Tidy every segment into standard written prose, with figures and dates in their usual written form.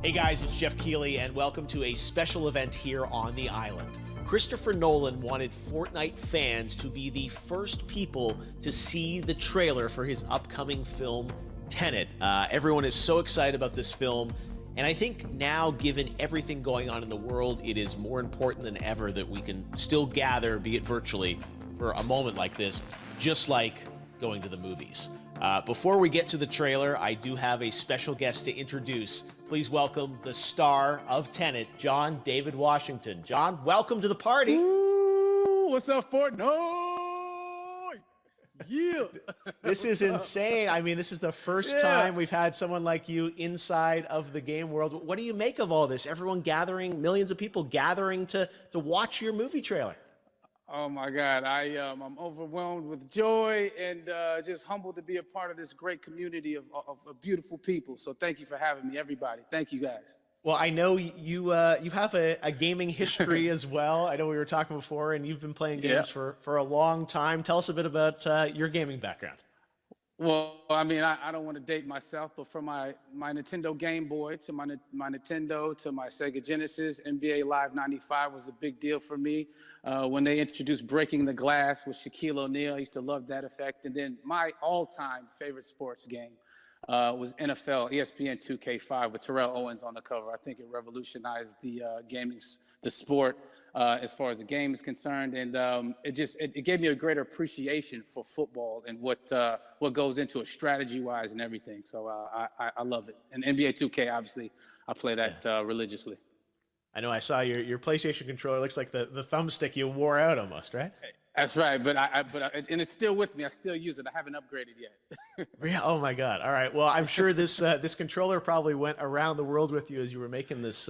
Hey guys, it's Jeff Keighley, and welcome to a special event here on the island. Christopher Nolan wanted Fortnite fans to be the first people to see the trailer for his upcoming film, Tenet. Everyone is so excited about this film, and I think now, given everything going on in the world, it is more important than ever that we can still gather, be it virtually, for a moment like this, just like going to the movies. Before we get to the trailer, I do have a special guest to introduce. Please welcome the star of Tenet, John David Washington. John, welcome to the party. Ooh, what's up, Fortnite? Yeah. This is insane. I mean, this is the first time we've had someone like you inside of the game world. What do you make of all this? Everyone gathering, millions of people gathering to watch your movie trailer. Oh my God, I'm overwhelmed with joy and just humbled to be a part of this great community of beautiful people. So thank you for having me, everybody. Thank you, guys. Well, I know you have a gaming history as well. I know we were talking before, and you've been playing games for a long time. Tell us a bit about your gaming background. Well, I mean, I don't want to date myself, but from my Nintendo Game Boy to my Nintendo to my Sega Genesis, NBA Live 95 was a big deal for me. When they introduced Breaking the Glass with Shaquille O'Neal, I used to love that effect. And then my all-time favorite sports game was NFL ESPN 2K5 with Terrell Owens on the cover. I think it revolutionized the the sport as far as the game is concerned, and it gave me a greater appreciation for football and what goes into it strategy-wise and everything. So I love it. And NBA 2K, obviously, I play that religiously. I know I saw your PlayStation controller. Looks like the thumbstick you wore out almost, right? That's right, and it's still with me. I still use it. I haven't upgraded yet. Oh my God! All right. Well, I'm sure this controller probably went around the world with you as you were making this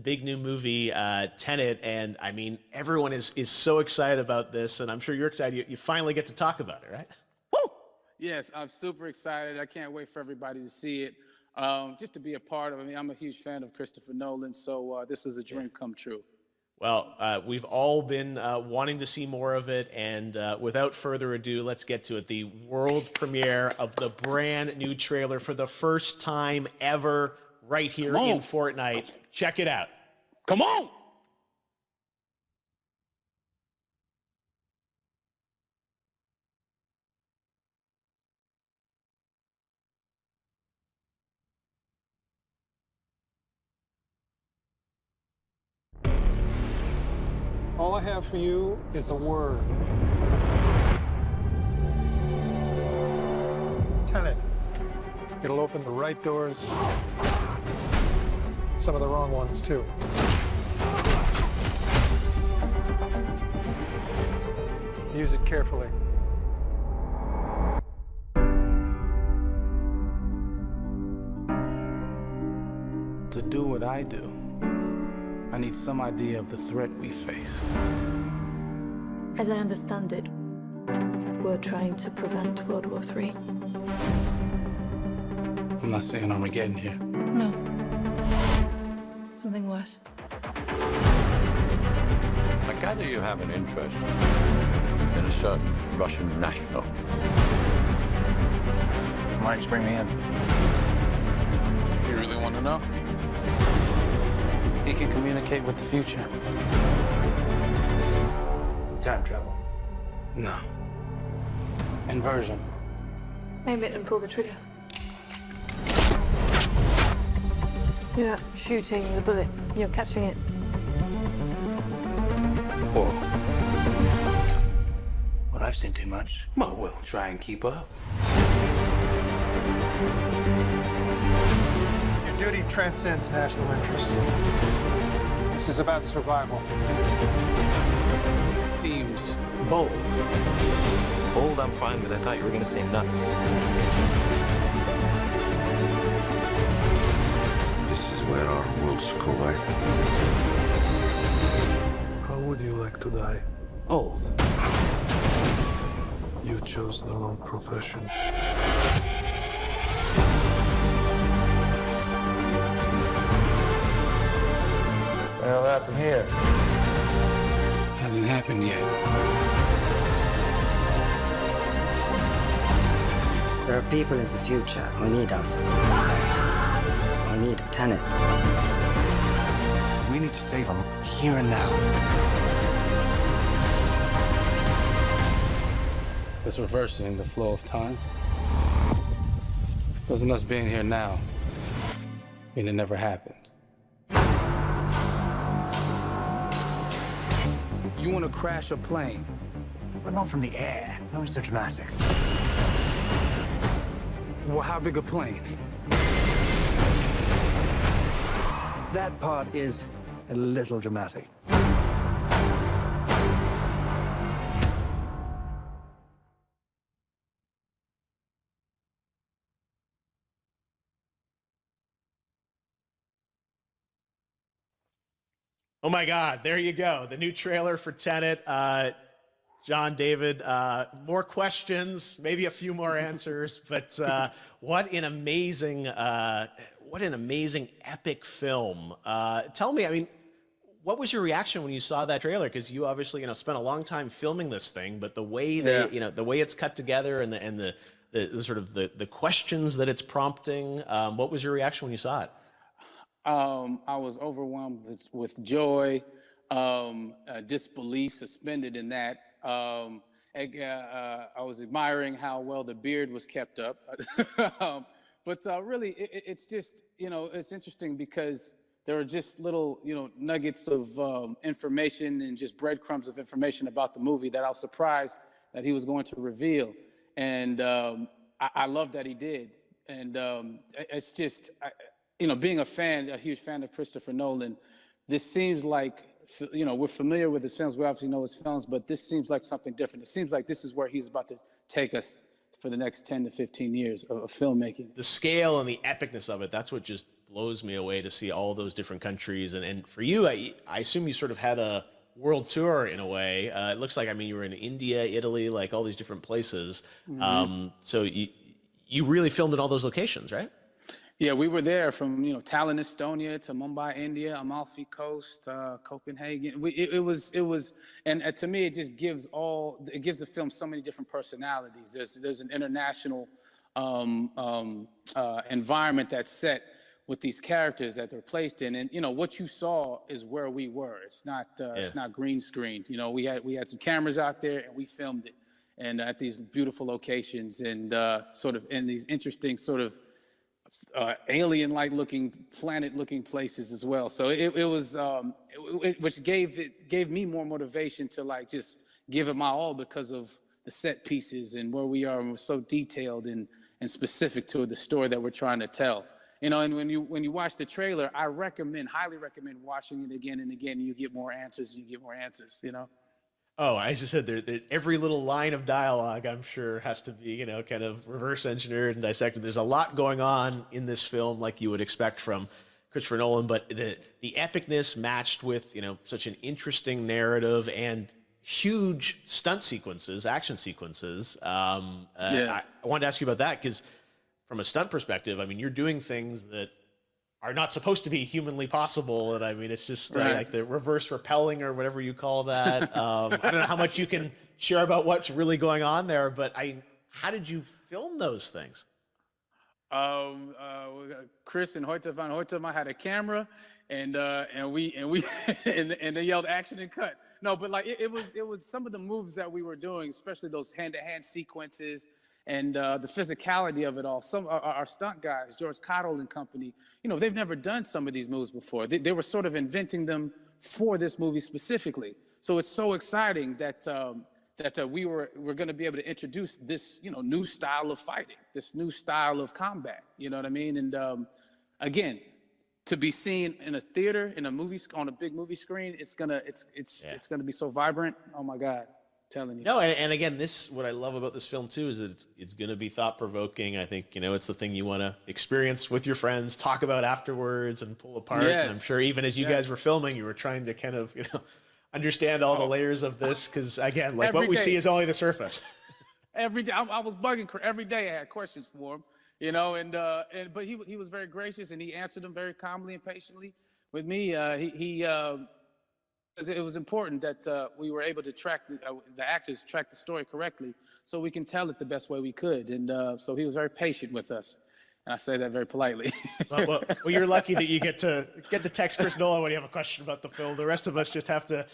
big new movie, Tenet. And I mean, everyone is so excited about this, and I'm sure you're excited. You finally get to talk about it, right? Woo! Yes, I'm super excited. I can't wait for everybody to see it. Just to be a part of it. I mean, I'm a huge fan of Christopher Nolan, so this is a dream come true. Well, we've all been wanting to see more of it, and without further ado, let's get to it. The world premiere of the brand new trailer for the first time ever right here in Fortnite. Check it out. Come on! All I have for you is a word. Tenet. It'll open the right doors, some of the wrong ones too. Use it carefully. To do what I do, I need some idea of the threat we face. As I understand it, we're trying to prevent World War III. I'm not saying Armageddon here. No. Something worse. I gather you have an interest in a certain Russian national. Mike's bring me in. You really want to know? He can communicate with the future. Time travel. No. Inversion. Aim it and pull the trigger. You're not shooting the bullet, you're catching it. Whoa. Well, I've seen too much. Well, we'll try and keep up. Your duty transcends national interests. This is about survival. Seems bold. Bold, I'm fine with. I thought you were going to say nuts. This is where our worlds collide. How would you like to die? Old. You chose the wrong profession. Well, that from here. Hasn't happened yet. There are people in the future who need us. Who need, Tenet. We need to save him here and now. This reversing the flow of time. Doesn't us being here now mean it never happened? You want to crash a plane, But not from the air. No, it's so dramatic. well, how big a plane? That part is a little dramatic. Oh my God, there you go. The new trailer for Tenet. John, David, more questions, maybe a few more answers, but what an amazing epic film. Tell me, I mean, what was your reaction when you saw that trailer? Because you obviously, spent a long time filming this thing, but the way the way it's cut together and the sort of the questions that it's prompting, what was your reaction when you saw it? I was overwhelmed with joy, disbelief suspended in that. I was admiring how well the beard was kept up. But really, it's just, it's interesting because there are just little, nuggets of information and just breadcrumbs of information about the movie that I was surprised that he was going to reveal. And I love that he did. And it's just, being a huge fan of Christopher Nolan, this seems like, we're familiar with his films. We obviously know his films, but this seems like something different. It seems like this is where he's about to take us for the next 10 to 15 years of filmmaking. The scale and the epicness of it, that's what just blows me away, to see all those different countries. And for you, I assume you sort of had a world tour in a way. It looks like, you were in India, Italy, like all these different places. Mm-hmm. So you really filmed in all those locations, right? Yeah, we were there from Tallinn, Estonia, to Mumbai, India, Amalfi Coast, Copenhagen. It was, and to me, it just gives the film so many different personalities. There's an international environment that's set with these characters that they're placed in, and what you saw is where we were. It's not green screened. We had some cameras out there and we filmed it, and at these beautiful locations and sort of in these interesting sort of alien-like looking, planet-looking places as well. So it was, which gave me more motivation to just give it my all because of the set pieces and where we are, and we're so detailed and specific to the story that we're trying to tell. And when you watch the trailer, I highly recommend watching it again and again. You get more answers. Oh, I just said every little line of dialogue, I'm sure, has to be, kind of reverse engineered and dissected. There's a lot going on in this film, like you would expect from Christopher Nolan, but the epicness matched with, such an interesting narrative and huge stunt sequences, action sequences. I wanted to ask you about that because from a stunt perspective, you're doing things that are not supposed to be humanly possible. And it's just like the reverse rappelling or whatever you call that. I don't know how much you can share about what's really going on there, but how did you film those things? Chris and Hoyte van Hoytema had a camera, and they yelled action and cut. No, but it was some of the moves that we were doing, especially those hand-to-hand sequences. And the physicality of it all. Some our stunt guys, George Cottle and company, they've never done some of these moves before. They were sort of inventing them for this movie specifically. So it's so exciting that we're going to be able to introduce this new style of fighting, this new style of combat. You know what I mean? And again, to be seen in a theater, in a movie, on a big movie screen, it's gonna be so vibrant. Oh my God. Telling you. No, and again, what I love about this film too is that it's going to be thought-provoking. I think it's the thing you want to experience with your friends, talk about afterwards, and pull apart. Yes. And I'm sure even as you guys were filming, you were trying to kind of understand all the layers of this, because again, what we see is only the surface. Every day, I was bugging every day. I had questions for him, but he was very gracious and he answered them very calmly and patiently with me. It was important that we were able to track the actors track the story correctly, so we can tell it the best way we could. And so he was very patient with us. And I say that very politely. Well, you're lucky that you get to text Chris Nolan when you have a question about the film. The rest of us just have to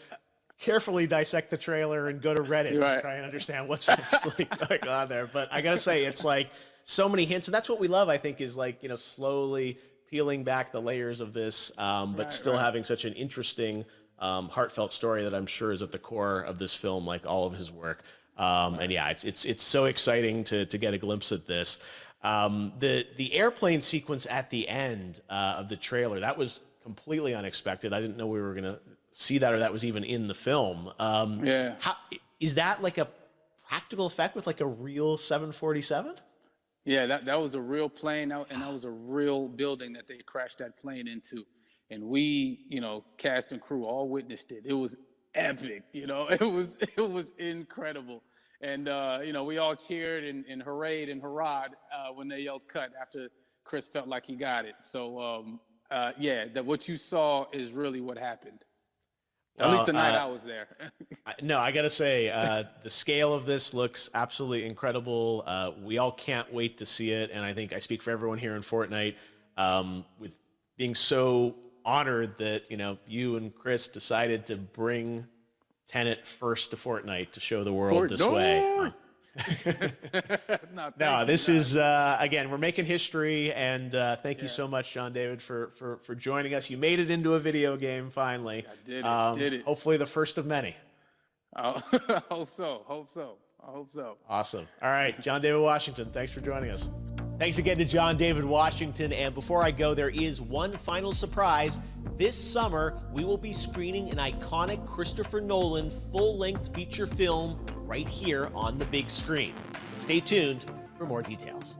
carefully dissect the trailer and go to Reddit to try and understand what's really going on there. But I gotta say, it's like so many hints, and that's what we love, I think, is like, slowly peeling back the layers of this, but still having such an interesting, heartfelt story that I'm sure is at the core of this film, like all of his work. And yeah, it's so exciting to get a glimpse at this. The airplane sequence at the end of the trailer, that was completely unexpected. I didn't know we were gonna see that, or that was even in the film. Is that like a practical effect with like a real 747? Yeah, that was a real plane, and that was a real building that they crashed that plane into. And we, cast and crew all witnessed it. It was epic, it was incredible. And, we all cheered and hurrayed and hurrahed when they yelled cut after Chris felt like he got it. So, that what you saw is really what happened. At least the night I was there. No, I got to say, the scale of this looks absolutely incredible. We all can't wait to see it. And I think I speak for everyone here in Fortnite with being so honored that, you and Chris decided to bring Tenet first to Fortnite to show the world this way. No, this is, again, we're making history, and thank you so much, John David, for joining us. You made it into a video game, finally. I did it. Hopefully the first of many. I hope so. Awesome. All right, John David Washington, thanks for joining us. Thanks again to John David Washington, and before I go, there is one final surprise. This summer, we will be screening an iconic Christopher Nolan full-length feature film right here on the big screen. Stay tuned for more details.